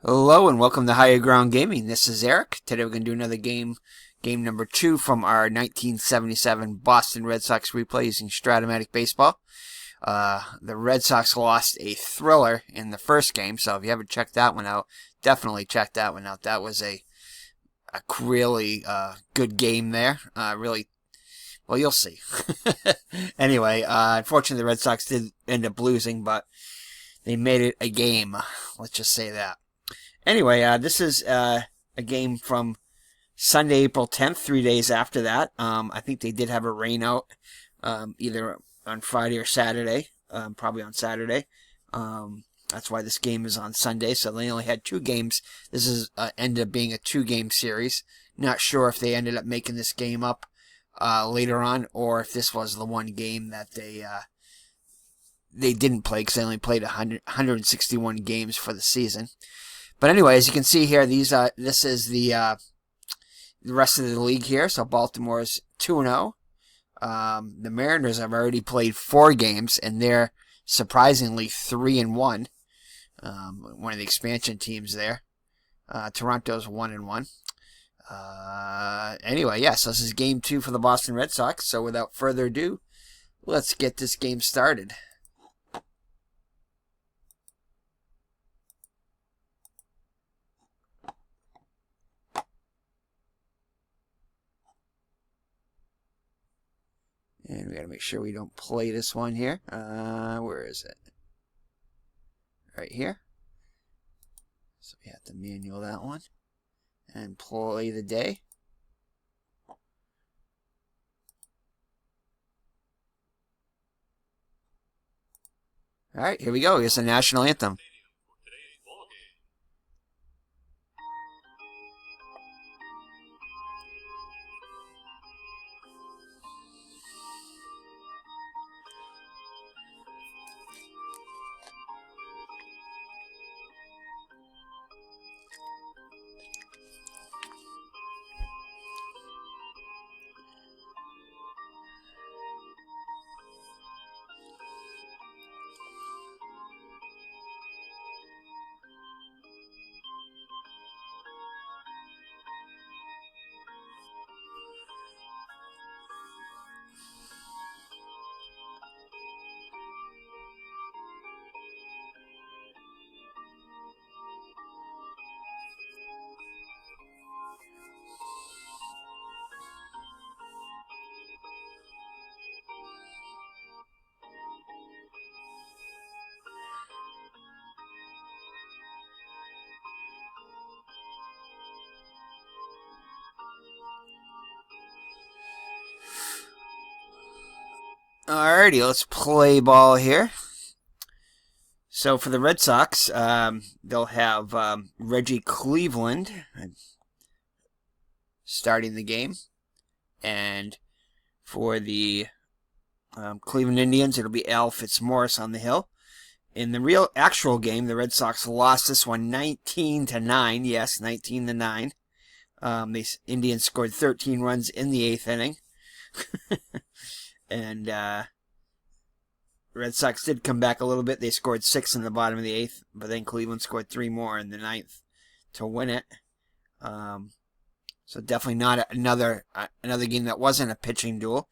Hello and welcome to Higher Ground Gaming. This is Eric. Today we're going to do another game number 2 from our 1977 Boston Red Sox replay using Strat-o-Matic baseball. The Red Sox lost a thriller in the first game, so if you haven't checked that one out, definitely check that one out. That was a really good game there. Well, you'll see. Anyway, unfortunately the Red Sox did end up losing, but they made it a game. Let's just say that. Anyway, this is a game from Sunday, April 10th, 3 days after that. I think they did have a rain out either on Friday or Saturday, probably on Saturday. That's why this game is on Sunday, so they only had 2 games. This is ended up being a 2-game series. Not sure if they ended up making this game up later on, or if this was the one game that they didn't play, because they only played 161 games for the season. But anyway, as you can see here, this is the rest of the league here. So Baltimore is 2-0. The Mariners have already played 4 games, and they're surprisingly 3-1. One of the expansion teams there. Toronto's 1-1. Anyway, so this is game 2 for the Boston Red Sox. So without further ado, let's get this game started. And we got to make sure we don't play this one here. Where is it? Right here. So we have to manual that one. And play the day. Alright, here we go. Here's the national anthem. Alrighty, let's play ball here. So for the Red Sox, they'll have Reggie Cleveland starting the game. And for the Cleveland Indians, it'll be Fitzmorris on the hill. In the actual game, the Red Sox lost this one 19-9. Yes, 19-9. The Indians scored 13 runs in the 8th inning. And Red Sox did come back a little bit. They scored 6 in the bottom of the 8th, but then Cleveland scored 3 more in the 9th to win it. So definitely not another game that wasn't a pitching duel.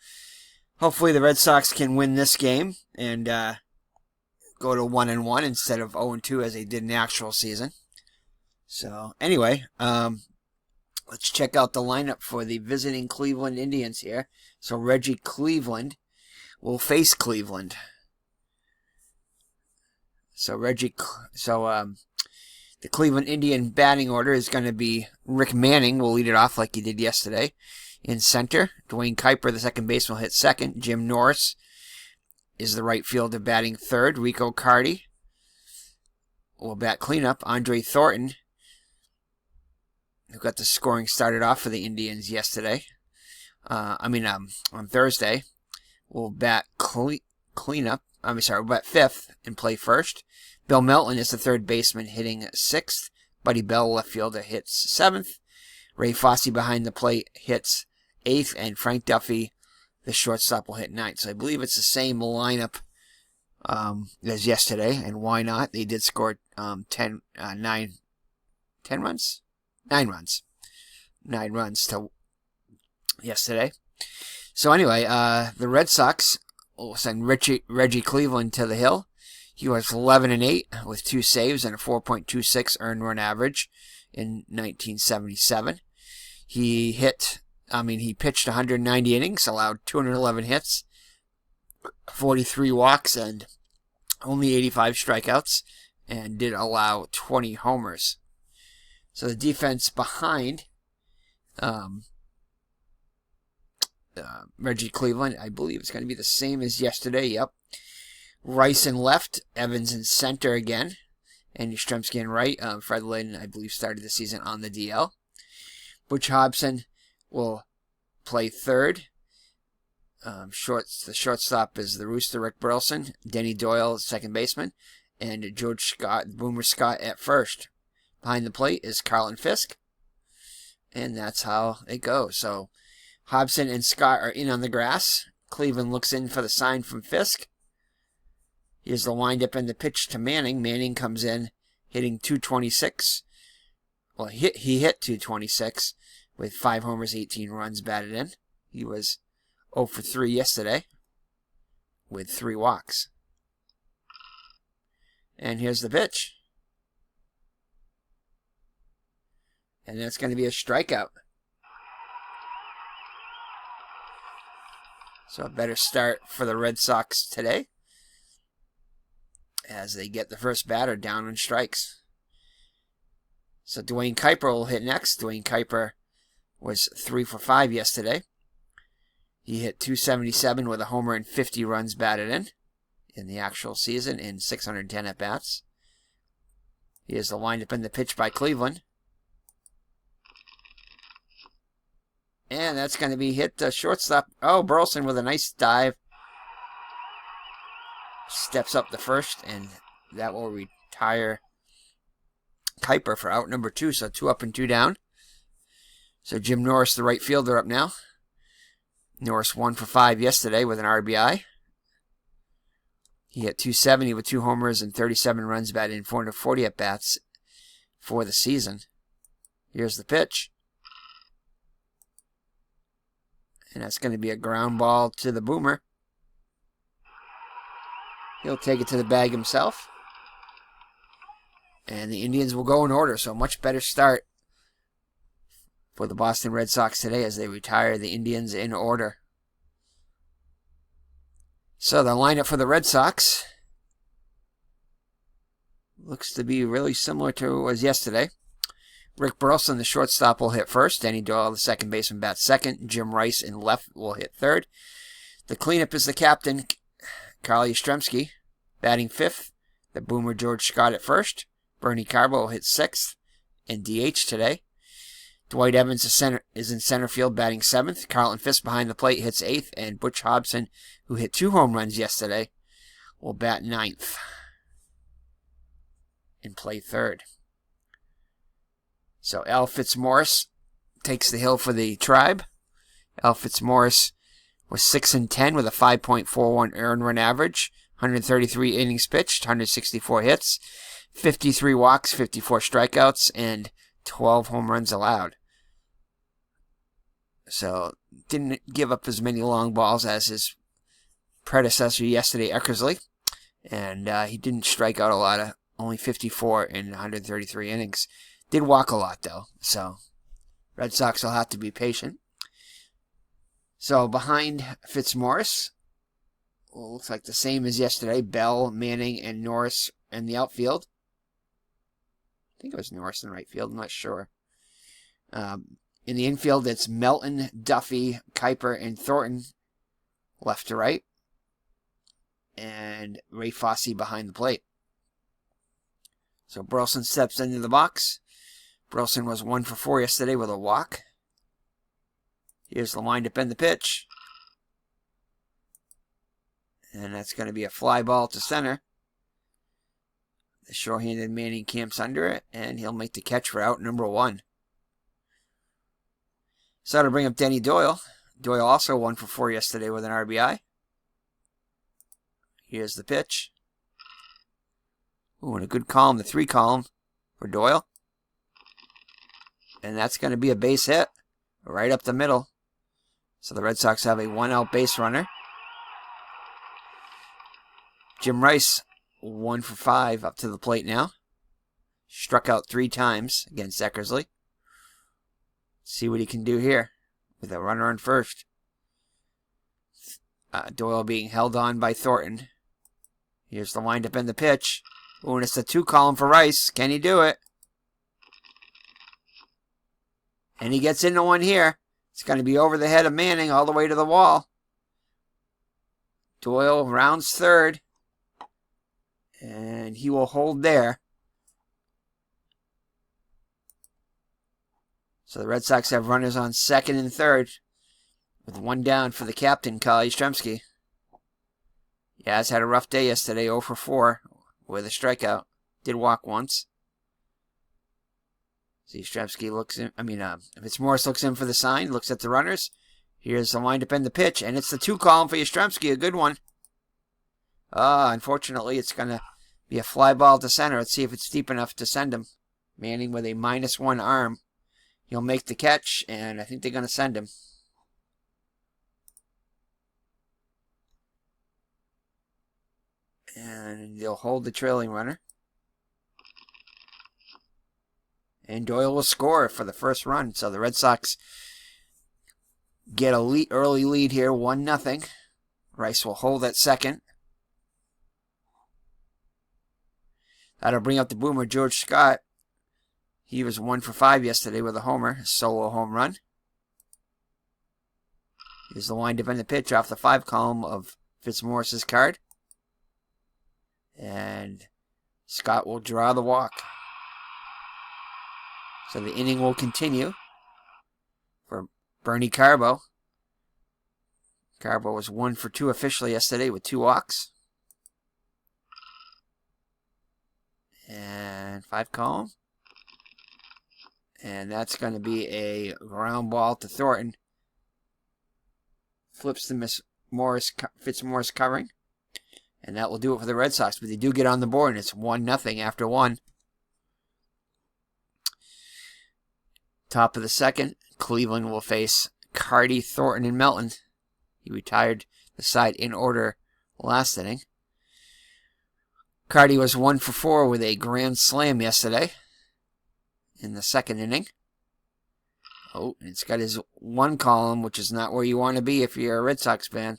Hopefully the Red Sox can win this game and go to 1-1 instead of 0-2 as they did in the actual season. So anyway, let's check out the lineup for the visiting Cleveland Indians here. So Reggie Cleveland will face Cleveland. So the Cleveland Indian batting order is going to be Rick Manning will lead it off like he did yesterday in center. Dwayne Kuiper, the second baseman, will hit second. Jim Norris is the right fielder batting third. Rico Carty will bat cleanup. Andre Thornton, who got the scoring started off for the Indians yesterday. On Thursday, will bat cleanup. Will bat fifth and play first. Bill Melton is the third baseman, hitting 6th. Buddy Bell, left fielder, hits 7th. Ray Fosse behind the plate hits 8th, and Frank Duffy, the shortstop, will hit 9th. So I believe it's the same lineup as yesterday, and why not? They did score 9 10 runs? 9 runs. 9 runs to yesterday. So anyway, the Red Sox will send Reggie Cleveland to the hill. He was 11-8 with 2 saves and a 4.26 earned run average in 1977. He pitched 190 innings, allowed 211 hits, 43 walks, and only 85 strikeouts, and did allow 20 homers. So the defense behind Reggie Cleveland, I believe it's going to be the same as yesterday. Yep. Rice in left, Evans in center again, and Yastrzemski in right. Fred Lynn, I believe, started the season on the DL. Butch Hobson will play third. The shortstop is the Rooster, Rick Burleson. Denny Doyle, second baseman. And George Scott, Boomer Scott at first. Behind the plate is Carlton Fisk. And that's how it goes. So Hobson and Scott are in on the grass. Cleveland looks in for the sign from Fisk. Here's the windup and the pitch to Manning. Manning comes in hitting 226. Well, he hit 226 with 5 homers, 18 runs batted in. He was 0 for 3 yesterday with 3 walks. And here's the pitch. And that's going to be a strikeout. So a better start for the Red Sox today as they get the first batter down on strikes. So Dwayne Kuiper will hit next. Dwayne Kuiper was 3 for 5 yesterday. He hit 277 with a homer and 50 runs batted in the actual season in 610 at-bats. Here's the windup and the pitch by Cleveland. And that's going to be hit shortstop. Oh, Burleson with a nice dive. Steps up the first, and that will retire Kuiper for out number 2. So 2 up and 2 down. So Jim Norris, the right fielder, up now. Norris 1 for 5 yesterday with an RBI. He hit 270 with 2 homers and 37 runs batted in 440 at-bats for the season. Here's the pitch. And that's going to be a ground ball to the Boomer. He'll take it to the bag himself. And the Indians will go in order. So a much better start for the Boston Red Sox today as they retire the Indians in order. So the lineup for the Red Sox looks to be really similar to what was yesterday. Rick Burleson, the shortstop, will hit first. Danny Doyle, the second baseman, bats second. Jim Rice in left will hit third. The cleanup is the captain, Carl Yastrzemski, batting fifth. The Boomer, George Scott, at first. Bernie Carbo will hit sixth and DH today. Dwight Evans is in center field, batting seventh. Carlton Fisk behind the plate hits eighth. And Butch Hobson, who hit 2 home runs yesterday, will bat ninth and play third. So Al Fitzmorris takes the hill for the Tribe. Al Fitzmorris was 6-10 with a 5.41 earned run average, 133 innings pitched, 164 hits, 53 walks, 54 strikeouts, and 12 home runs allowed. So didn't give up as many long balls as his predecessor yesterday, Eckersley. And he didn't strike out a lot, only 54 in 133 innings. Did walk a lot, though, so Red Sox will have to be patient. So behind Fitzmorris, well, looks like the same as yesterday. Bell, Manning, and Norris in the outfield. I think it was Norris in right field, I'm not sure. In the infield, it's Melton, Duffy, Kuiper, and Thornton, left to right. And Ray Fosse behind the plate. So Burleson steps into the box. Burleson was 1 for 4 yesterday with a walk. Here's the windup and the pitch. And that's going to be a fly ball to center. The short-handed Manning camps under it, and he'll make the catch for out number 1. So to bring up Denny Doyle. Doyle also 1 for 4 yesterday with an RBI. Here's the pitch. Ooh, and a good column, the 3 column for Doyle. and that's going to be a base hit right up the middle. So the Red Sox have a 1-out base runner. Jim Rice, 1 for 5 up to the plate now. Struck out 3 times against Eckersley. See what he can do here with a runner on first. Doyle being held on by Thornton. Here's the windup and the pitch. Oh, and it's the 2 column for Rice. Can he do it? And he gets into one here. It's going to be over the head of Manning all the way to the wall. Doyle rounds third. And he will hold there. So the Red Sox have runners on second and third, with 1 down for the captain, Kyle Yastrzemski. Yaz had a rough day yesterday, 0 for 4 with a strikeout. Did walk once. So Yastrzemski looks in. Fitzmorris looks in for the sign, looks at the runners. Here's the windup and the pitch, and it's the 2 column for Yastrzemski, a good one. Unfortunately, it's going to be a fly ball to center. Let's see if it's deep enough to send him. Manning with a -1 arm. He'll make the catch, and I think they're going to send him. And they'll hold the trailing runner. And Doyle will score for the first run. So the Red Sox get a early lead here, 1-0. Rice will hold at second. That'll bring up the boomer, George Scott. He was 1 for 5 yesterday with a homer, a solo home run. Here's the windup and the pitch off the 5 column of Fitzmorris' card. And Scott will draw the walk. So the inning will continue for Bernie Carbo. Carbo was 1 for 2 officially yesterday with 2 walks. And 5 column. And that's going to be a ground ball to Thornton. Flips the Fitzmorris covering. And that will do it for the Red Sox. But they do get on the board, and it's 1-0 after 1. Top of the second, Cleveland will face Carty, Thornton, and Melton. He retired the side in order last inning. Carty was 1 for 4 with a grand slam yesterday in the second inning. Oh, and it's got his 1 column, which is not where you want to be if you're a Red Sox fan.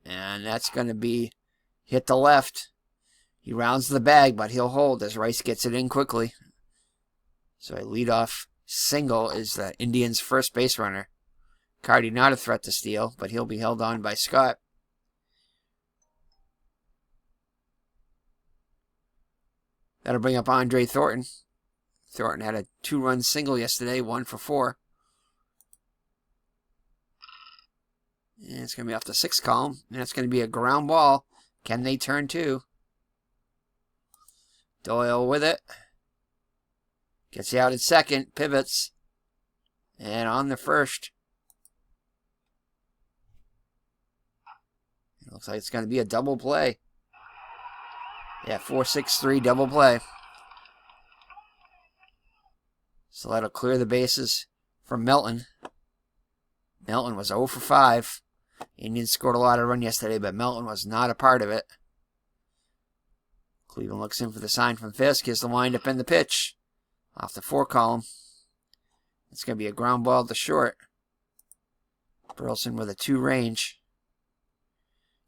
And that's going to be hit the left. He rounds the bag, but he'll hold as Rice gets it in quickly. So a leadoff single is the Indians' first base runner. Carty not a threat to steal, but he'll be held on by Scott. That'll bring up Andre Thornton. Thornton had a 2-run single yesterday, 1 for 4. And it's going to be off the 6th column. And it's going to be a ground ball. Can they turn 2? Doyle with it. Gets out at second. Pivots. And on the first. It looks like it's going to be a double play. Yeah, 4-6-3 double play. So that'll clear the bases for Melton. Melton was 0 for 5. Indians scored a lot of runs yesterday, but Melton was not a part of it. Cleveland looks in for the sign from Fisk. Here's the windup and the pitch. Off the 4 column. It's going to be a ground ball to short. Burleson with a 2 range.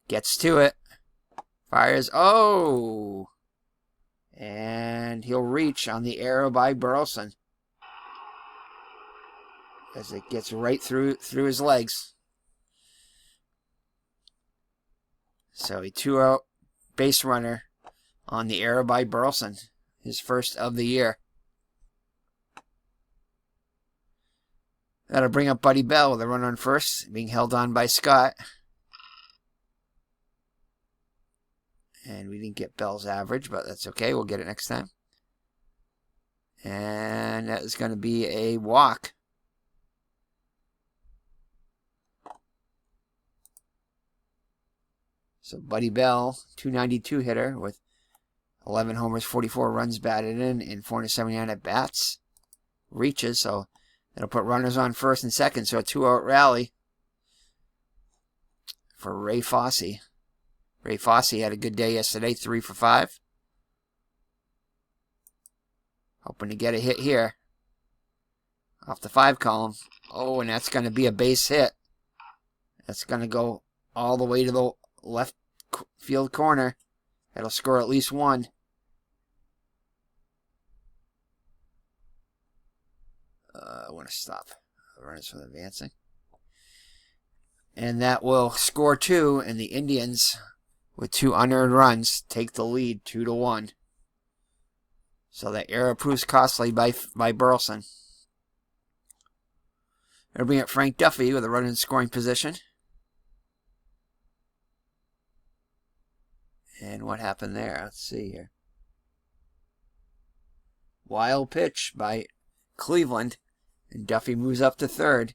Gets to it. Fires. Oh! And he'll reach on the arrow by Burleson. As it gets right through his legs. So a 2-out base runner on the arrow by Burleson. His first of the year. That'll bring up Buddy Bell with a run on first, being held on by Scott. And we didn't get Bell's average, but that's okay. We'll get it next time. And that is going to be a walk. So Buddy Bell, 292 hitter with 11 homers, 44 runs batted in, and 479 at bats. Reaches, so that'll put runners on first and second. So a 2-out rally for Ray Fosse. Ray Fosse had a good day yesterday, 3 for 5. Hoping to get a hit here off the 5 column. Oh, and that's going to be a base hit. That's going to go all the way to the left field corner. That'll score at least one. I want to stop the runners from advancing. And that will score 2, and the Indians, with 2 unearned runs, take the lead 2-1. So that error proves costly by Burleson. They'll bring up Frank Duffy with a run in scoring position. And what happened there? Let's see here. Wild pitch by Cleveland. And Duffy moves up to third.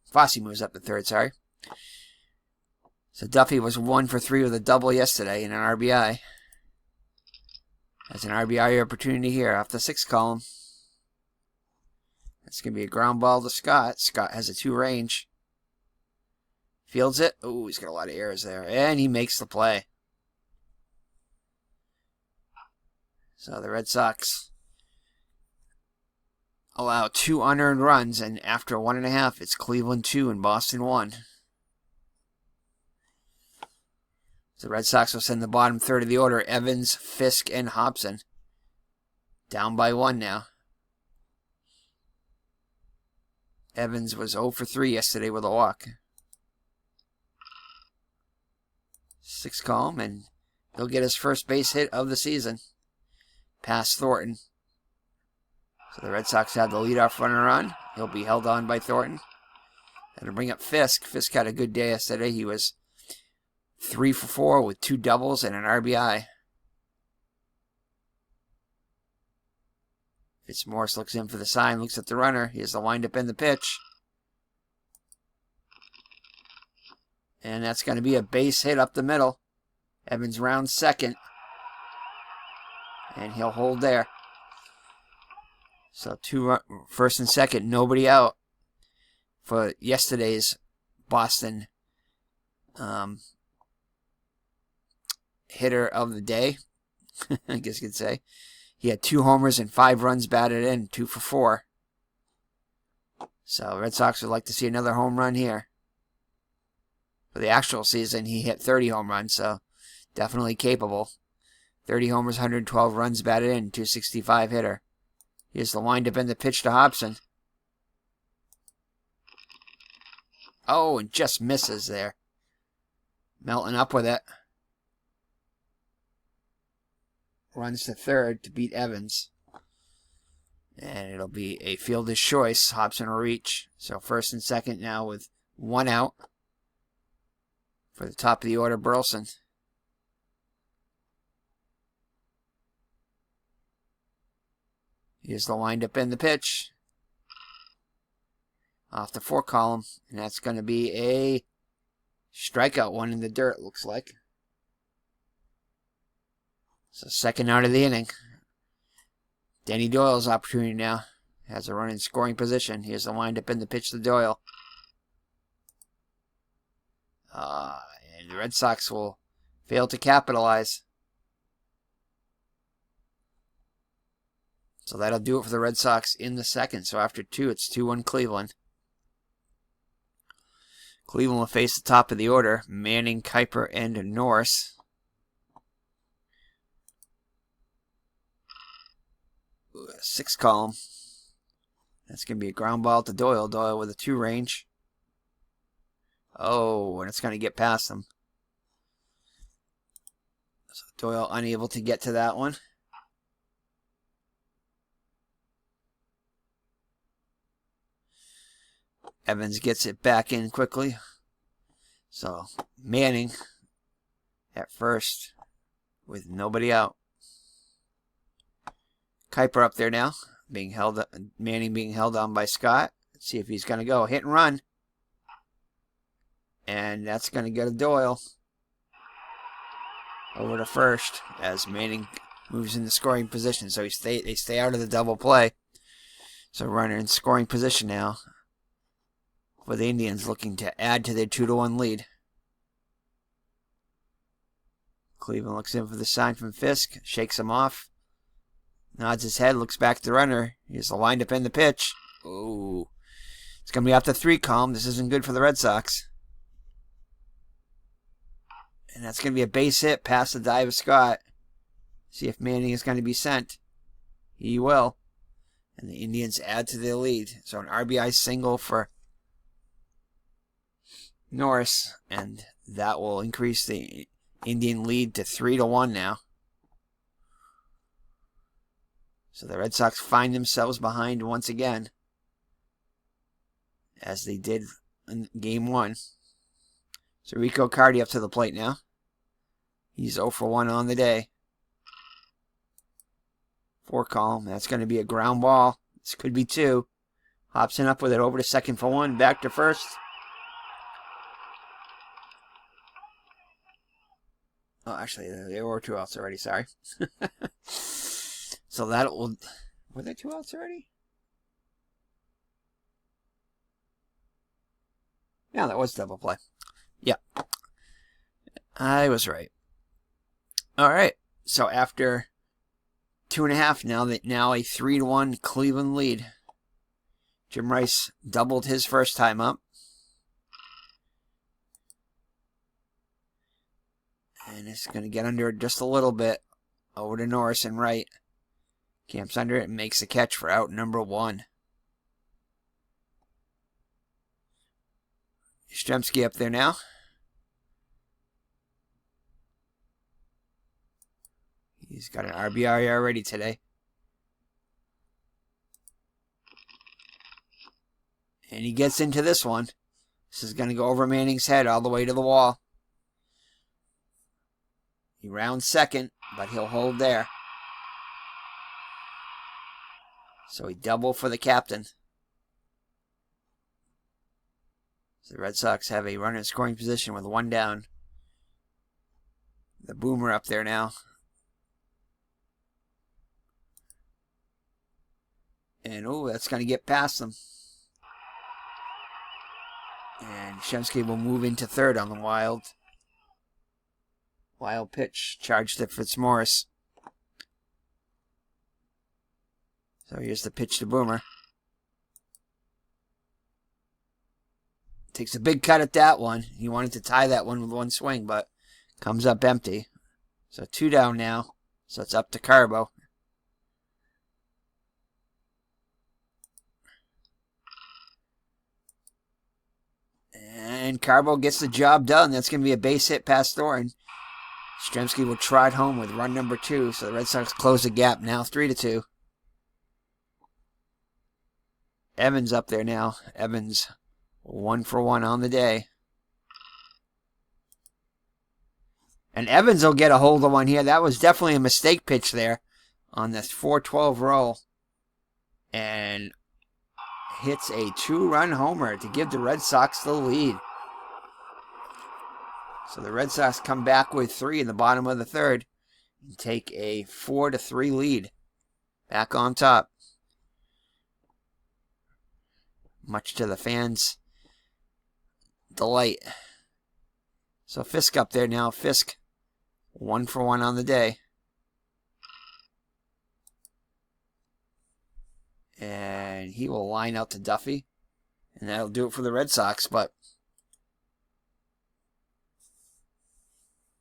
Fosse moves up to third, sorry. So Duffy was 1 for 3 with a double yesterday and an RBI. That's an RBI opportunity here off the 6 column. That's going to be a ground ball to Scott. Scott has a 2 range. Fields it. Oh, he's got a lot of errors there. And he makes the play. So the Red Sox allow 2 unearned runs, and after 1.5, it's Cleveland 2 and Boston 1. The Red Sox will send the bottom third of the order: Evans, Fisk, and Hobson. Down by 1 now. Evans was 0 for 3 yesterday with a walk. 6 column, and he'll get his first base hit of the season. Past Thornton. So the Red Sox have the leadoff runner on. He'll be held on by Thornton. That'll bring up Fisk. Fisk had a good day yesterday. He was 3 for 4 with 2 doubles and an RBI. Fitzmorris looks in for the sign, looks at the runner. He has the windup in the pitch. And that's going to be a base hit up the middle. Evans rounds second. And he'll hold there. So 2 first and second, nobody out for yesterday's Boston hitter of the day, I guess you could say. He had 2 homers and 5 runs batted in, 2 for 4. So Red Sox would like to see another home run here. For the actual season, he hit 30 home runs, so definitely capable. 30 homers, 112 runs batted in, 265 hitter. Here's the windup in the pitch to Hobson. Oh, and just misses there. Melton up with it. Runs to third to beat Evans. And it'll be a fielder's choice. Hobson will reach. So first and second now with 1 out. For the top of the order, Burleson. Here's the windup in the pitch. Off the 4 column. And that's going to be a strikeout, 1 in the dirt, looks like. So second out of the inning. Denny Doyle's opportunity now. Has a run in scoring position. Here's the windup in the pitch to Doyle. And the Red Sox will fail to capitalize. So that'll do it for the Red Sox in the second. So after 2, it's 2-1 Cleveland. Cleveland will face the top of the order: Manning, Kuiper, and Norris. 6 column. That's going to be a ground ball to Doyle. Doyle with a 2 range. Oh, and it's going to get past him. So Doyle unable to get to that one. Evans gets it back in quickly. So Manning at first with nobody out. Kuiper up there now, Manning being held on by Scott. Let's see if he's going to go. Hit and run. And that's going to go to Doyle. Over to first as Manning moves into scoring position. So they stay out of the double play. So runner in scoring position now for the Indians, looking to add to their 2-1 lead. Cleveland looks in for the sign from Fisk, shakes him off, nods his head, looks back at the runner. Here's the windup in the pitch. Ooh. It's going to be off the 3 column. This isn't good for the Red Sox. And that's going to be a base hit past the dive of Scott. See if Manning is going to be sent. He will. And the Indians add to their lead. So an RBI single for Norris. And that will increase the Indian lead to 3-1 now. So the Red Sox find themselves behind once again, as they did in Game 1. So Rico Cardi up to the plate now. He's 0 for 1 on the day. 4 column. That's going to be a ground ball. This could be 2. Hobson up with it over to second for 1. Back to first. Oh, actually, there were 2 outs already. Sorry. So that will... Were there 2 outs already? Yeah, that was double play. Yeah. I was right. All right. So after 2.5, now a 3-1 Cleveland lead. Jim Rice doubled his first time up. And it's going to get under it just a little bit. Over to Norris and right. Camps under it and makes a catch for out number 1. Yastrzemski up there now. He's got an RBI already today. And he gets into this one. This is going to go over Manning's head all the way to the wall. He rounds second, but he'll hold there. So he double for the captain. So the Red Sox have a runner in scoring position with 1 down. The boomer up there now. And, oh, that's going to get past them. And Yastrzemski will move into third on the wild pitch. Charged to Fitzmorris. So here's the pitch to Boomer. Takes a big cut at that one. He wanted to tie that one with 1 swing, but comes up empty. So 2 down now. So it's up to Carbo. And Carbo gets the job done. That's going to be a base hit past Thornton. Yastrzemski will trot home with run number 2. So the Red Sox close the gap now 3-2. Evans up there now. Evans 1 for 1 on the day. And Evans will get a hold of one here. That was definitely a mistake pitch there on this 4-12 roll. And hits a 2-run homer to give the Red Sox the lead. So the Red Sox come back with 3 in the bottom of the 3rd and take a 4-3 lead. Back on top. Much to the fans' delight. So Fisk up there now. Fisk 1 for 1 on the day. And he will line out to Duffy. And that'll do it for the Red Sox. But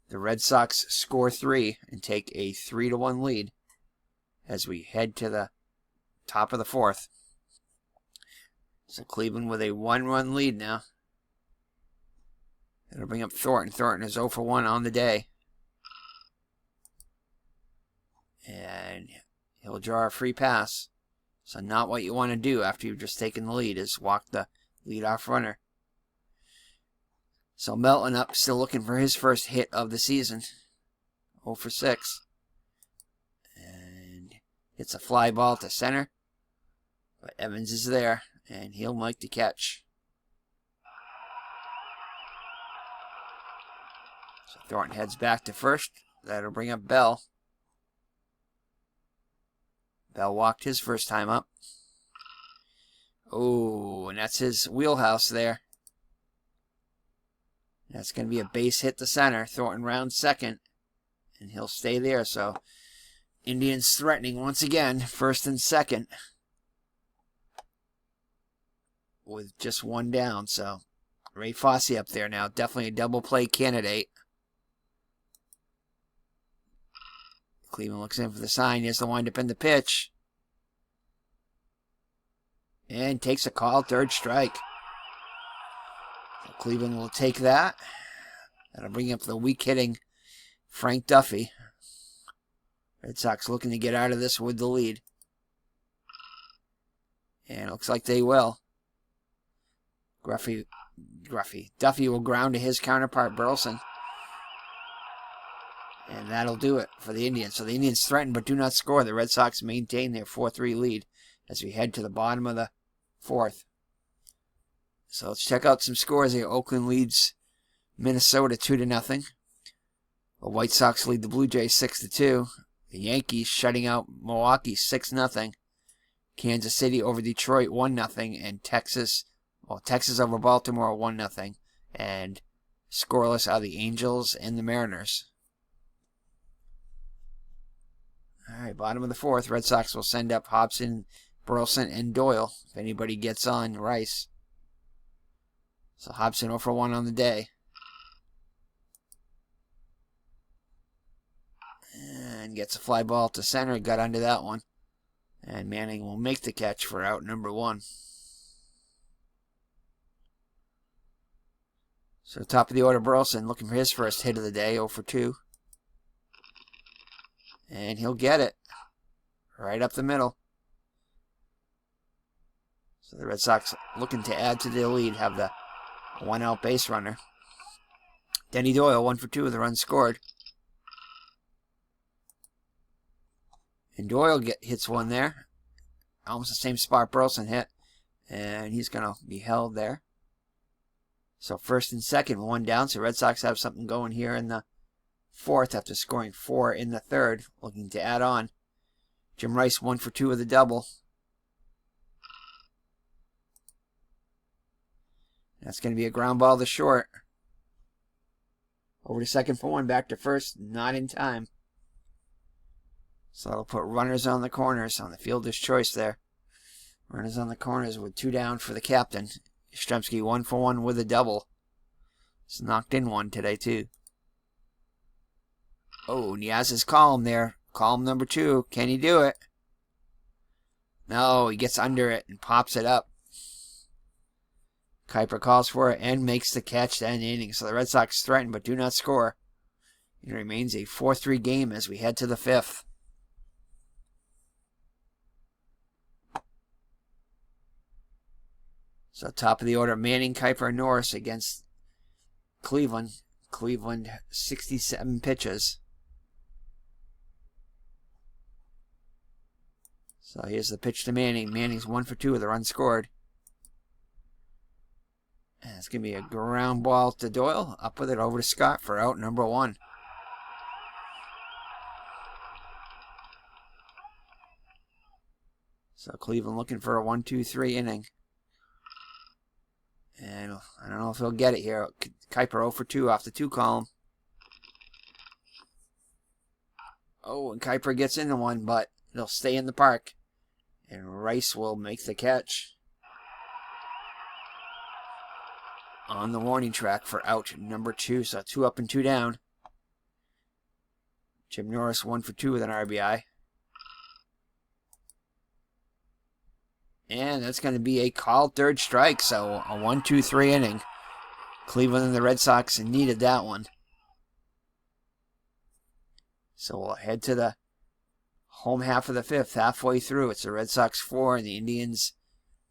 the Red Sox score 3 and take a 3-1 lead as we head to the top of the 4th. So Cleveland with a 1-run lead now. It'll bring up Thornton. Thornton is 0 for 1 on the day. And he'll draw a free pass. So not what you want to do after you've just taken the lead is walk the leadoff runner. So Melton up, still looking for his first hit of the season. 0 for 6. And hits a fly ball to center. But Evans is there, and he'll make the catch. So Thornton heads back to first. That'll bring up Bell. Bell walked his first time up. Oh, and that's his wheelhouse there. That's going to be a base hit to center. Thornton rounds second, and he'll stay there. So Indians threatening once again, first and second, with just one down. So Ray Fosse up there now, definitely a double play candidate. Cleveland looks in for the sign. Here's the windup in the pitch. And takes a call, third strike. So Cleveland will take that. That'll bring up the weak hitting Frank Duffy. Red Sox looking to get out of this with the lead. And it looks like they will. Duffy will ground to his counterpart, Burleson. And that'll do it for the Indians. So the Indians threaten but do not score. The Red Sox maintain their 4-3 lead as we head to the bottom of the fourth. So let's check out some scores here. Oakland leads Minnesota 2-0. The White Sox lead the Blue Jays 6-2. The Yankees shutting out Milwaukee 6-0. Kansas City over Detroit 1-0. And Texas over Baltimore 1-0. And scoreless are the Angels and the Mariners. All right, bottom of the fourth. Red Sox will send up Hobson, Burleson, and Doyle if anybody gets on Rice. So Hobson 0 for 1 on the day. And gets a fly ball to center. Got under that one. And Manning will make the catch for out number 1. So top of the order, Burleson looking for his first hit of the day, 0 for 2. And he'll get it. Right up the middle. So the Red Sox looking to add to their lead, have the 1-out base runner. Denny Doyle 1 for 2 with a run scored. And Doyle hits one there. Almost the same spot Burleson hit. And he's going to be held there. So first and second, 1 down. So Red Sox have something going here in the fourth after scoring 4 in the third. Looking to add on. Jim Rice 1 for 2 with a double. That's going to be a ground ball to short. Over to second for 1. Back to first. Not in time. So that'll put runners on the corners on the fielder's choice there. Runners on the corners with 2 down for the captain. Yastrzemski 1 for 1 with a double. He's knocked in one today too. Oh, Niaz is calm there. Calm number 2. Can he do it? No, he gets under it and pops it up. Kuiper calls for it and makes the catch to end the inning. So the Red Sox threaten but do not score. It remains a 4-3 game as we head to the 5th. So top of the order, Manning, Kuiper, Norris against Cleveland. Cleveland 67 pitches. So here's the pitch to Manning. Manning's 1 for 2 with a run scored. And it's going to be a ground ball to Doyle. Up with it over to Scott for out number 1. So Cleveland looking for a 1-2-3 inning. And I don't know if he'll get it here. Kuiper 0 for 2 off the 2 column. Oh, and Kuiper gets into one, but it'll stay in the park. And Rice will make the catch on the warning track for out number 2. So 2 up and 2 down. Jim Norris 1 for 2 with an RBI. And that's going to be a called third strike. So a 1-2-3 inning. Cleveland and the Red Sox needed that one. So we'll head to the home half of the 5th. Halfway through, it's the Red Sox 4 and the Indians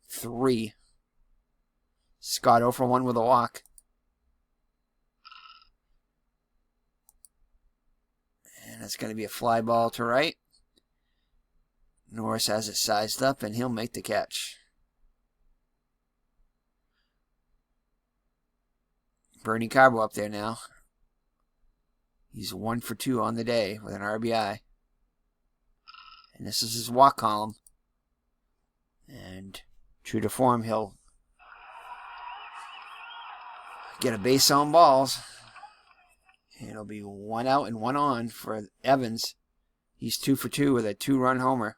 3. Scott 0 for 1 with a walk. And it's going to be a fly ball to right. Norris has it sized up, and he'll make the catch. Bernie Carbo up there now. He's 1 for 2 on the day with an RBI. And this is his walk column. And true to form, he'll get a base on balls. And it'll be 1 out and 1 on for Evans. He's 2 for 2 with a 2-run homer.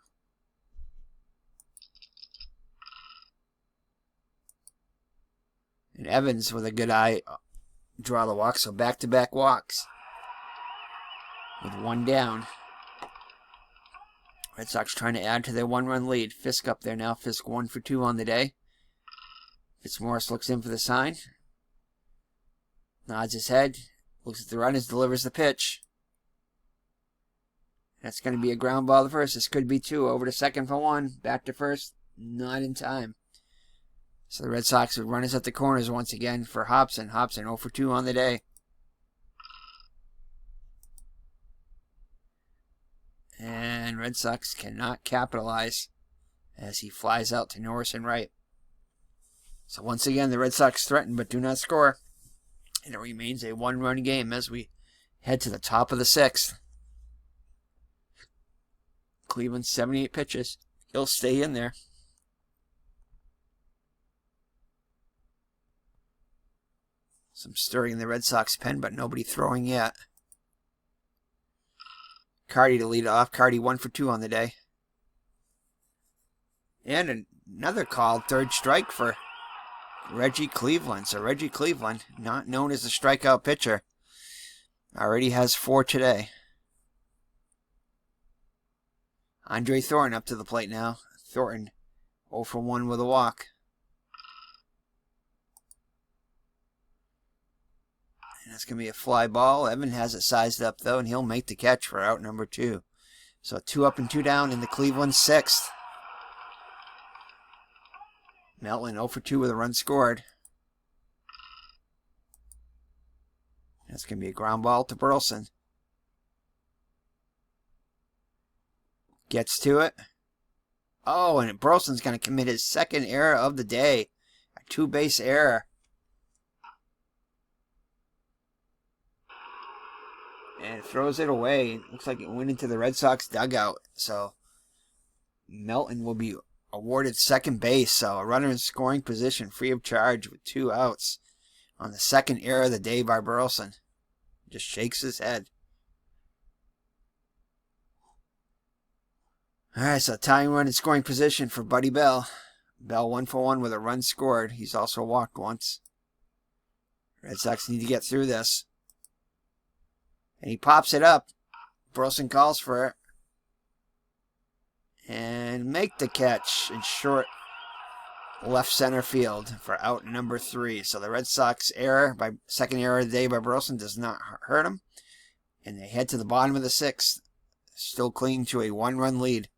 And Evans with a good eye draw the walk, so back-to-back walks with 1 down. Red Sox trying to add to their 1-run lead. Fisk up there now. Fisk 1 for 2 on the day. Fitzmorris looks in for the sign. Nods his head. Looks at the runners. Delivers the pitch. That's going to be a ground ball to first. This could be 2. Over to second for 1. Back to first. Not in time. So the Red Sox with runners at the corners once again for Hobson. Hobson 0 for 2 on the day. And Red Sox cannot capitalize as he flies out to Norris and right. So once again, the Red Sox threaten but do not score. And it remains a 1-run game as we head to the top of the 6th. Cleveland 78 pitches. He'll stay in there. Some stirring in the Red Sox pen, but nobody throwing yet. Cardi to lead off. Cardi 1 for 2 on the day. And another called 3rd strike for Reggie Cleveland. So Reggie Cleveland, not known as a strikeout pitcher, already has 4 today. Andre Thornton up to the plate now. Thornton 0 for 1 with a walk. And that's going to be a fly ball. Evan has it sized up, though, and he'll make the catch for out number 2. So 2 up and 2 down in the Cleveland 6th. Melton 0 for 2 with a run scored. That's going to be a ground ball to Burleson. Gets to it. Oh, and Burleson's going to commit his 2nd error of the day. A 2-base error. And throws it away. Looks like it went into the Red Sox dugout. So Melton will be awarded second base. So a runner in scoring position, free of charge with 2 outs on the 2nd error of the day by Burleson. Just shakes his head. All right, so tying run in scoring position for Buddy Bell. Bell 1 for 1 with a run scored. He's also walked once. Red Sox need to get through this. And he pops it up. Burleson calls for it. And make the catch in short left center field for out number 3. So the Red Sox error, 2nd error of the day by Burleson, does not hurt him. And they head to the bottom of the 6th. Still clinging to a 1-run lead.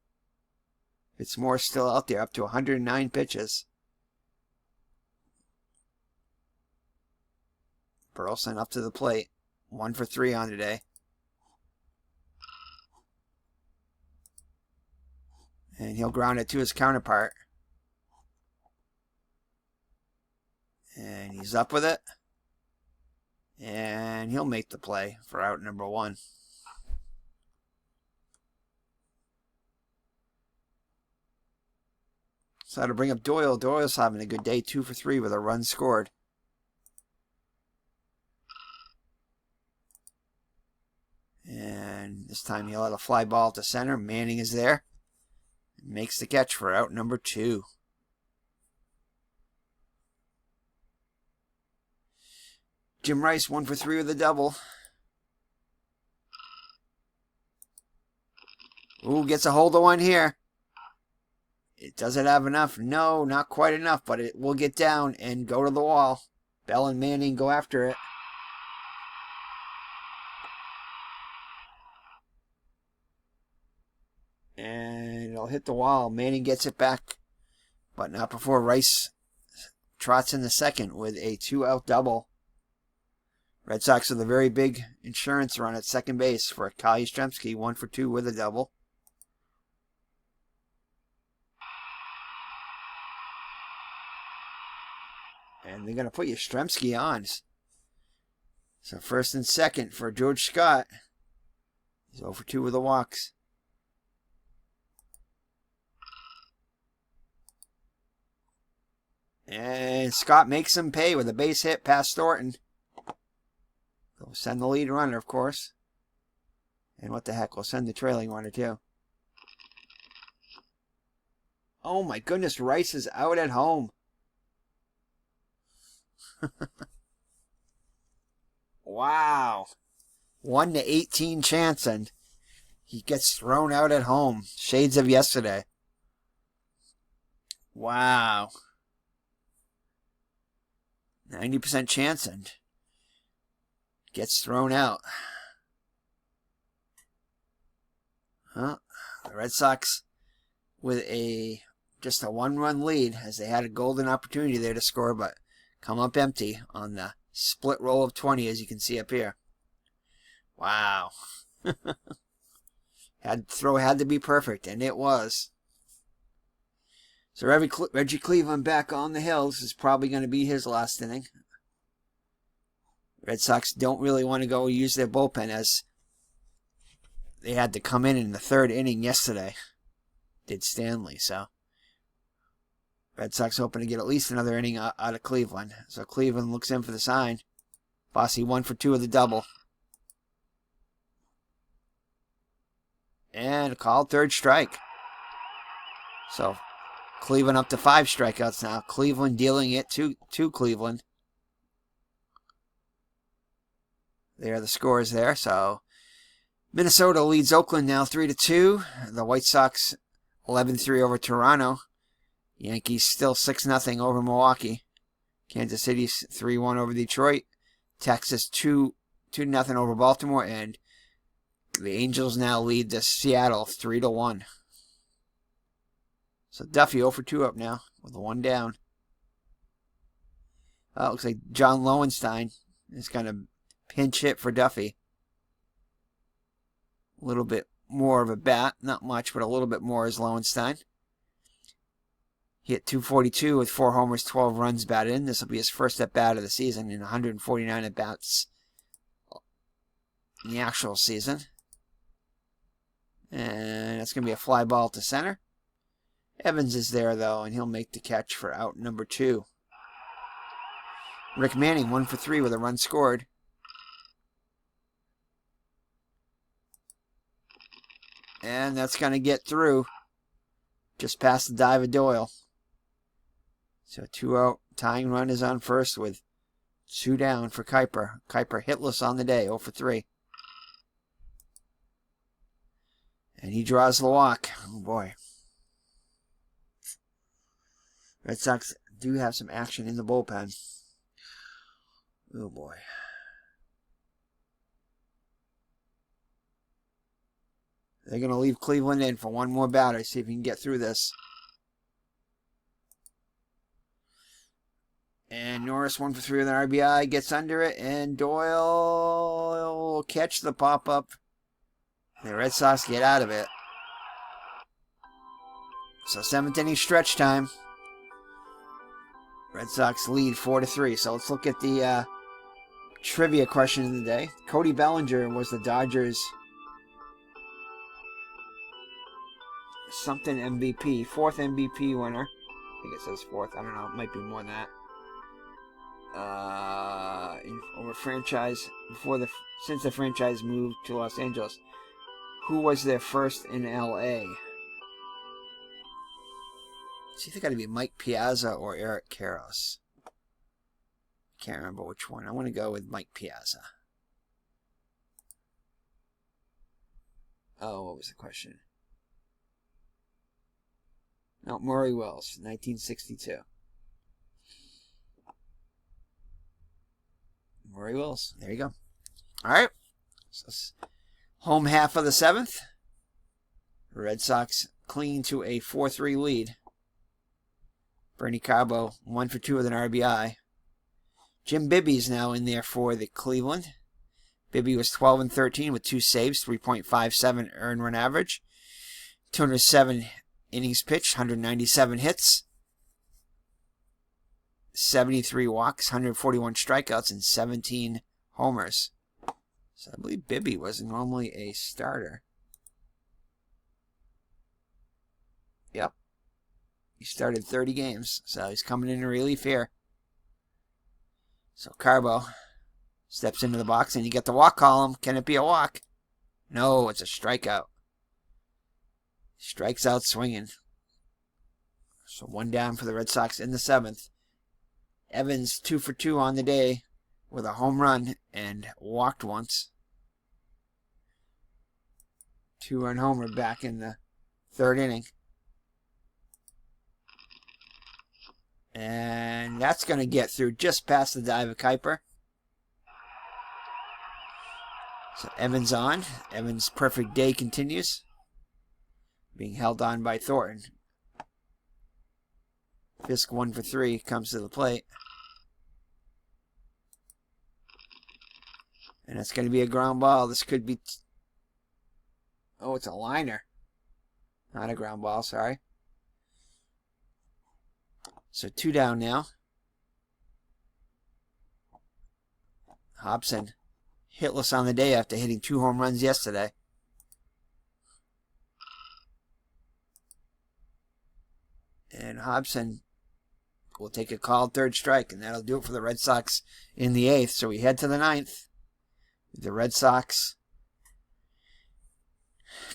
Fitzmorris still out there, up to 109 pitches. Burleson up to the plate. 1 for 3 on today. And he'll ground it to his counterpart. And he's up with it. And he'll make the play for out number 1. So to bring up Doyle. Doyle's having a good day. 2 for 3 with a run scored. And this time he'll let a fly ball to center. Manning is there. Makes the catch for out number 2. Jim Rice 1 for 3 with a double. Ooh, gets a hold of one here. Does it have enough? No, not quite enough, but it will get down and go to the wall. Bell and Manning go after it. And it'll hit the wall. Manning gets it back, but not before Rice trots in the 2nd with a 2-out double. Red Sox with a very big insurance run at second base for Kyle Yastrzemski, 1 for 2 with a double. And they're going to put Yastrzemski on. So first and second for George Scott. He's 0 for 2 with the walks. And Scott makes him pay with a base hit past Thornton. We'll send the lead runner, of course. And what the heck, we'll send the trailing runner, too. Oh my goodness, Rice is out at home. Wow. 1-18 chance, and he gets thrown out at home. Shades of yesterday. Wow. 90% chance, and gets thrown out. Huh? The Red Sox with just a 1-run lead, as they had a golden opportunity there to score, but come up empty on the split roll of 20, as you can see up here. Wow. Throw had to be perfect, and it was. So Reggie Cleveland back on the hill. This is probably going to be his last inning. Red Sox don't really want to go use their bullpen, as they had to come in the third inning yesterday. Did Stanley, so Red Sox hoping to get at least another inning out of Cleveland. So Cleveland looks in for the sign. Fossey 1 for 2 with the double. And a called third strike. So Cleveland up to 5 strikeouts now. Cleveland dealing it to Cleveland. There are the scores there. So Minnesota leads Oakland now 3-2. The White Sox 11-3 over Toronto. Yankees still 6-0 over Milwaukee. Kansas City 3-1 over Detroit. Texas 2-0 over Baltimore. And the Angels now lead to Seattle 3-1. So Duffy 0 for 2 up now with the 1 down. It looks like John Lowenstein is going to pinch hit for Duffy. A little bit more of a bat. Not much, but a little bit more is Lowenstein. He hit .242 with 4 homers, 12 runs batted in. This will be his first at-bat of the season in 149 at-bats in the actual season. And that's going to be a fly ball to center. Evans is there, though, and he'll make the catch for out number 2. Rick Manning 1 for 3 with a run scored. And that's going to get through just past the dive of Doyle. So 2-out tying run is on first with 2 down for Kuiper. Kuiper hitless on the day, 0 for 3. And he draws the walk. Oh, boy. Red Sox do have some action in the bullpen. Oh, boy. They're going to leave Cleveland in for one more batter. See if he can get through this. And Norris 1 for 3 with an RBI. Gets under it. And Doyle will catch the pop-up. The Red Sox get out of it. So 7th inning stretch time. Red Sox lead 4-3. So let's look at the trivia question of the day. Cody Bellinger was the Dodgers' something MVP, 4th MVP winner. I think it says 4th. I don't know. It might be more than that. Over franchise since the franchise moved to Los Angeles. Who was their first in LA? It's either got to be Mike Piazza or Eric Karros. Can't remember which one. I want to go with Mike Piazza. Oh, what was the question? No, Maury Wells, 1962. Maury Wells. There you go. All right. So home half of the 7th. Red Sox cling to a 4-3 lead. Bernie Carbo 1 for 2 with an RBI. Jim Bibby's now in there for the Cleveland. Bibby was 12-13 with 2 saves, 3.57 earned run average. 207 innings pitched, 197 hits. 73 walks, 141 strikeouts, and 17 homers. So I believe Bibby was normally a starter. Yep. He started 30 games, so he's coming in relief here. So Carbo steps into the box, and you get the walk column. Can it be a walk? No, it's a strikeout. Strikes out swinging. So 1 down for the Red Sox in the 7th. Evans 2 for 2 on the day with a home run and walked once. 2-run homer back in the 3rd inning. And that's going to get through just past the dive of Kuiper. So Evans on. Evans' perfect day continues. Being held on by Thornton. Fisk 1 for 3 comes to the plate. And it's going to be a ground ball. This could be... Oh, it's a liner. Not a ground ball, sorry. So 2 down now. Hobson hitless on the day after hitting 2 home runs yesterday. And Hobson will take a called 3rd strike, and that'll do it for the Red Sox in the 8th. So we head to the 9th. The Red Sox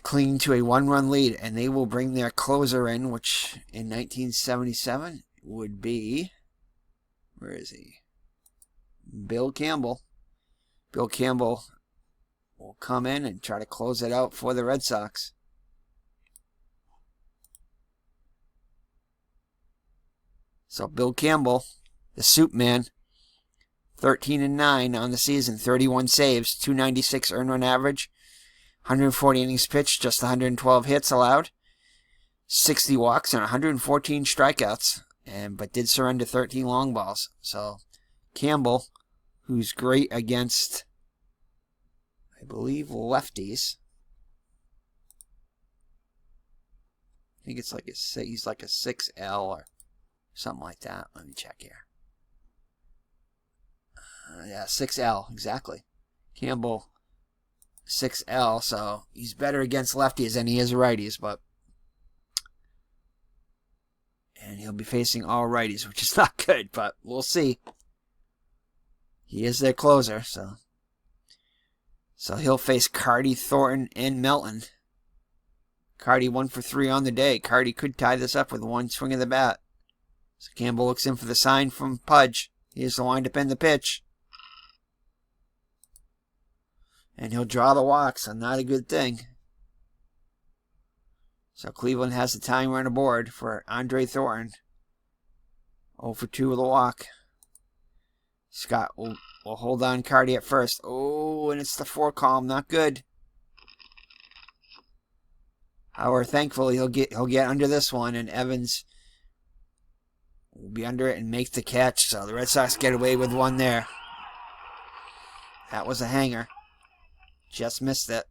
cling to a 1-run lead, and they will bring their closer in, which in 1977 would be, where is he? Bill Campbell. Bill Campbell will come in and try to close it out for the Red Sox. So Bill Campbell, the soup man, 13-9 on the season, 31 saves, 296 earned run average, 140 innings pitched, just 112 hits allowed, 60 walks and 114 strikeouts, but did surrender 13 long balls. So Campbell, who's great against, I believe, lefties. I think it's like he's like a 6L or something like that. Let me check here. Yeah, 6L, exactly. Campbell, 6L, so he's better against lefties than he is righties, and he'll be facing all righties, which is not good, but we'll see. He is their closer, so he'll face Carty, Thornton, and Melton. Carty 1 for 3 on the day. Carty could tie this up with 1 swing of the bat. So Campbell looks in for the sign from Pudge. Here's the windup and the pitch. And he'll draw the walk, so not a good thing. So Cleveland has the tying run aboard for Andre Thornton. 0 for 2 with a walk. Scott will hold on Carty at first. Oh, and it's the 4 column. Not good. However, thankfully he'll get under this one, and Evans will be under it and make the catch. So the Red Sox get away with 1 there. That was a hanger. Just missed it.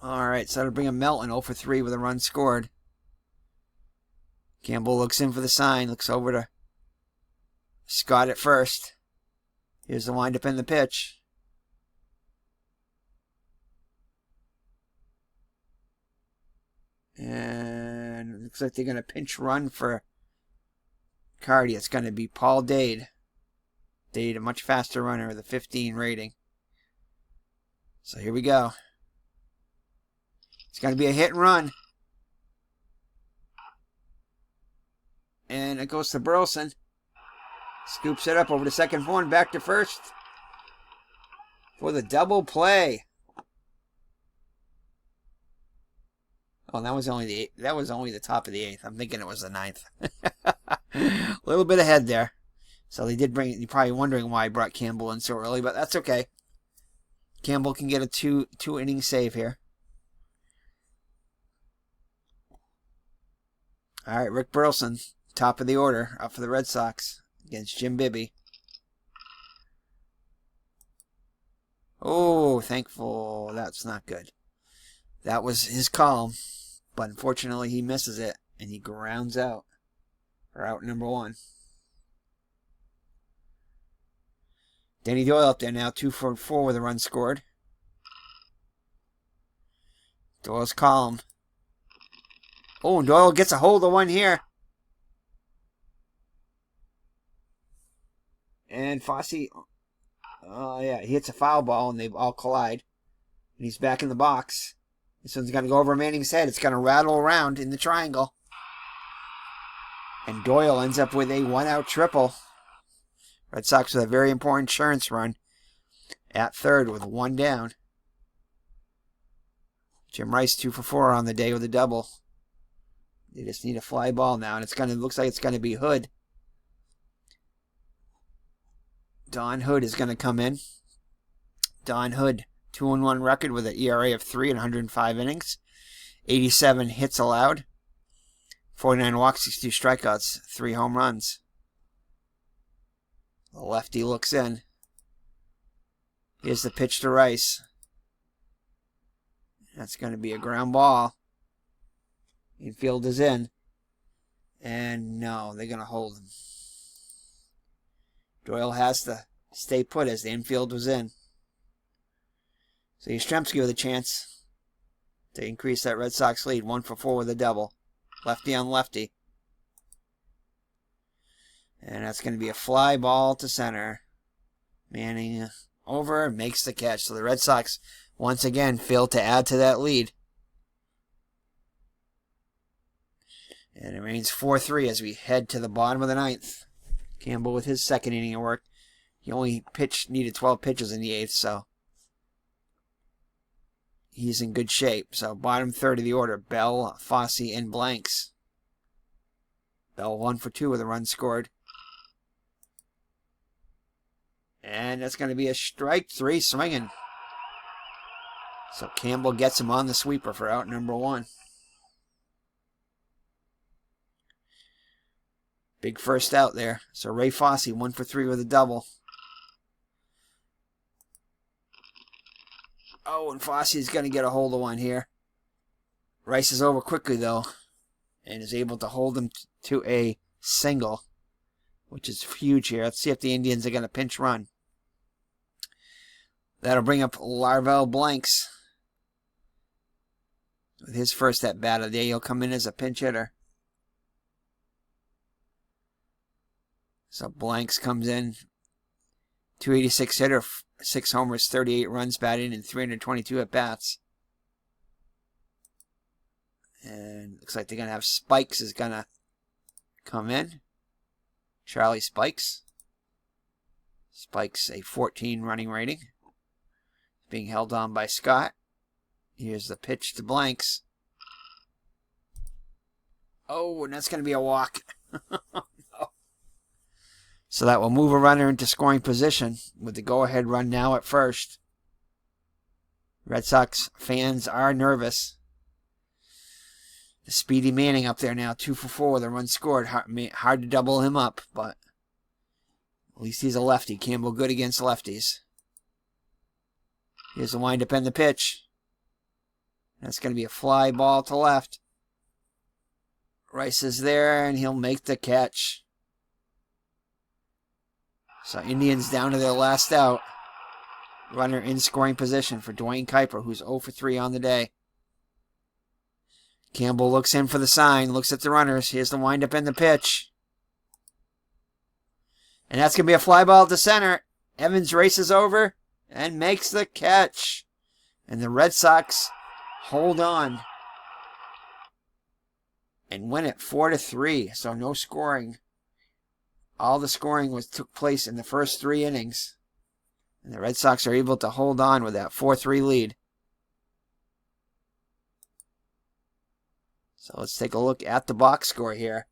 Alright, so that'll bring a Melton 0 for 3 with a run scored. Campbell looks in for the sign, looks over to Scott at first. Here's the windup and the pitch. And it looks like they're going to pinch run for Carty. It's going to be Paul Dade. Dade, a much faster runner with a 15 rating. So here we go. It's going to be a hit and run. And it goes to Burleson. Scoops it up over to second for and back to first for the double play. Oh, that was only the top of the 8th. I'm thinking it was the 9th. A little bit ahead there. So they did bring. You're probably wondering why I brought Campbell in so early, but that's okay. Campbell can get a two inning save here. All right, Rick Burleson, top of the order, up for the Red Sox against Jim Bibby. Oh, thankful. That's not good. That was his column, but unfortunately he misses it, and he grounds out for out number 1. Danny Doyle up there now, 2 for 4 with a run scored. Doyle's column. Oh, and Doyle gets a hold of one here. And Fosse, yeah, he hits a foul ball and they all collide. And he's back in the box. This one's going to go over Manning's head. It's going to rattle around in the triangle. And Doyle ends up with a 1-out triple. Red Sox with a very important insurance run at third with 1 down. Jim Rice 2 for 4 on the day with a double. They just need a fly ball now, and looks like it's gonna be Hood. Don Hood is gonna come in. Don Hood, 2-1 record with an ERA of 3 in 105 innings, 87 hits allowed, 49 walks, 62 strikeouts, 3 home runs. The lefty looks in. Here's the pitch to Rice. That's going to be a ground ball. Infield is in. And no, they're going to hold him. Doyle has to stay put as the infield was in. So Yastrzemski with a chance to increase that Red Sox lead. 1 for 4 with a double. Lefty on lefty. And that's going to be a fly ball to center. Manning over, makes the catch. So the Red Sox once again failed to add to that lead. And it remains 4-3 as we head to the bottom of the 9th. Campbell with his second inning of work. He only needed 12 pitches in the 8th, so he's in good shape. So bottom third of the order, Bell, Fosse, and Blanks. Bell 1 for 2 with a run scored. And that's going to be a strike 3 swinging. So Campbell gets him on the sweeper for out number 1. Big first out there. So Ray Fosse 1 for 3 with a double. Oh, and Fosse is going to get a hold of one here. Rice is over quickly though, and is able to hold him to a single, which is huge here. Let's see if the Indians are going to pinch run. That'll bring up Larvell Blanks with his first at bat of the day. He'll come in as a pinch hitter. So Blanks comes in, 286 hitter, 6 homers, 38 runs batted, and 322 at bats. And looks like they're going to have Spikes is going to come in. Charlie Spikes. Spikes a 14 running rating. Being held on by Scott. Here's the pitch to Blanks. Oh, and that's going to be a walk. No. So that will move a runner into scoring position with the go-ahead run now at first. Red Sox fans are nervous. The Speedy Manning up there now, 2 for 4 with a run scored. Hard to double him up, but at least he's a lefty. Campbell good against lefties. Here's the windup and the pitch. That's going to be a fly ball to left. Rice is there, and he'll make the catch. So Indians down to their last out. Runner in scoring position for Dwayne Kuiper, who's 0 for 3 on the day. Campbell looks in for the sign, looks at the runners. Here's the windup and the pitch. And that's going to be a fly ball to center. Evans races over and makes the catch. And the Red Sox hold on and win it 4-3. So no scoring. All the scoring took place in the first 3 innings. And the Red Sox are able to hold on with that 4-3 lead. So let's take a look at the box score here.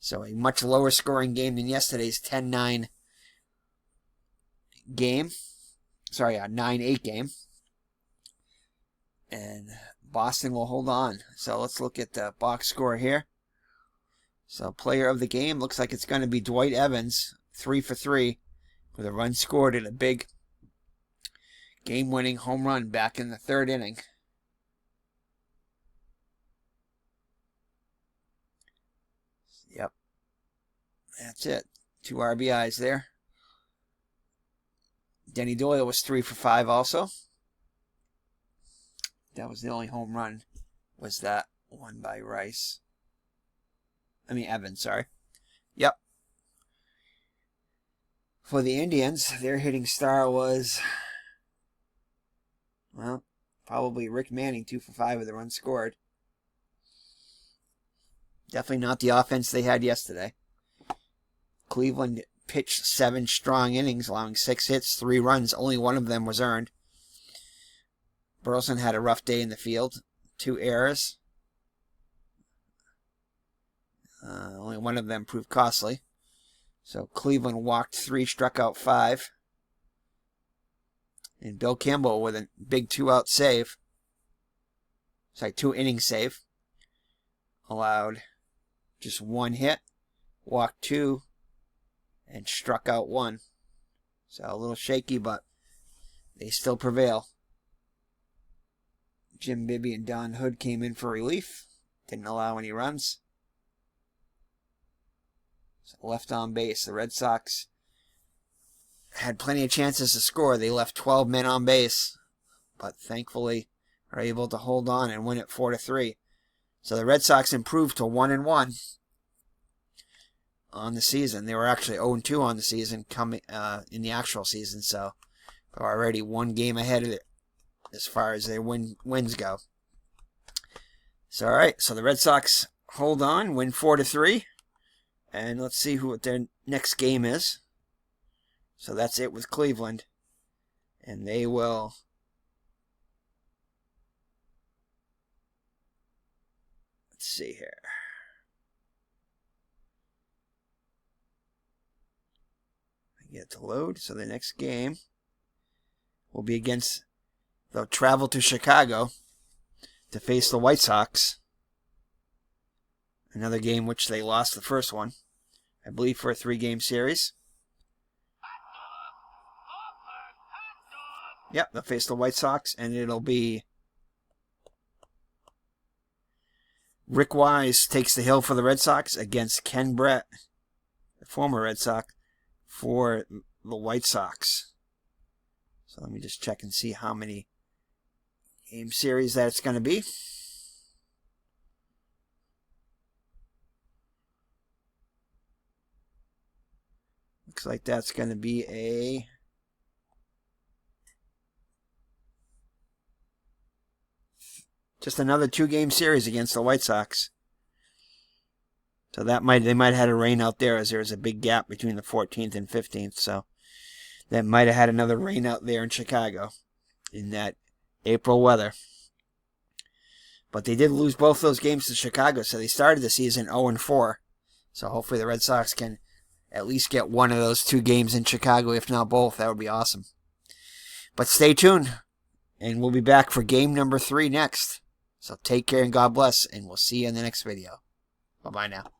So a much lower scoring game than yesterday's 10-9 game. Sorry, a 9-8 game. And Boston will hold on. So let's look at the box score here. So player of the game looks like it's going to be Dwight Evans, 3 for 3, with a run scored in a big game-winning home run back in the 3rd inning. Yep. That's it. 2 RBIs there. Denny Doyle was 3 for 5 also. That was the only home run, was that one by Evans, sorry. Yep. For the Indians, their hitting star was, well, probably Rick Manning, 2 for 5 with the runs scored. Definitely not the offense they had yesterday. Cleveland pitched 7 strong innings, allowing 6 hits, 3 runs. Only one of them was earned. Burleson had a rough day in the field. 2 errors. Only one of them proved costly. So Cleveland walked 3, struck out 5. And Bill Campbell with a big 2-out save. Sorry, 2-inning save. Allowed just 1 hit, walked 2, and struck out 1. So a little shaky, but they still prevail. Jim Bibby and Don Hood came in for relief. Didn't allow any runs. So left on base. The Red Sox had plenty of chances to score. They left 12 men on base, but thankfully are able to hold on and win it 4-3. So the Red Sox improved to 1-1 on the season. They were actually 0-2 on the season coming in the actual season, so they're already 1 game ahead of it as far as their wins go. So, all right, so the Red Sox hold on, win 4-3, and let's see what their next game is. So that's it with Cleveland, and they will let's see here. Get it to load. So the next game will be against, they'll travel to Chicago to face the White Sox. Another game which they lost the first one, I believe, for a 3-game series. Yep, they'll face the White Sox, and it'll be Rick Wise takes the hill for the Red Sox against Ken Brett, the former Red Sox, for the White Sox. So let me just check and see how many game series that's going to be. Looks like that's going to be just another 2-game series against the White Sox. So they might have had a rain out there, as there was a big gap between the 14th and 15th. So that might have had another rain out there in Chicago in that April weather. But they did lose both those games to Chicago, so they started the season 0-4. So hopefully the Red Sox can at least get one of those 2 games in Chicago, if not both. That would be awesome. But stay tuned, and we'll be back for game number 3 next. So take care and God bless, and we'll see you in the next video. Bye-bye now.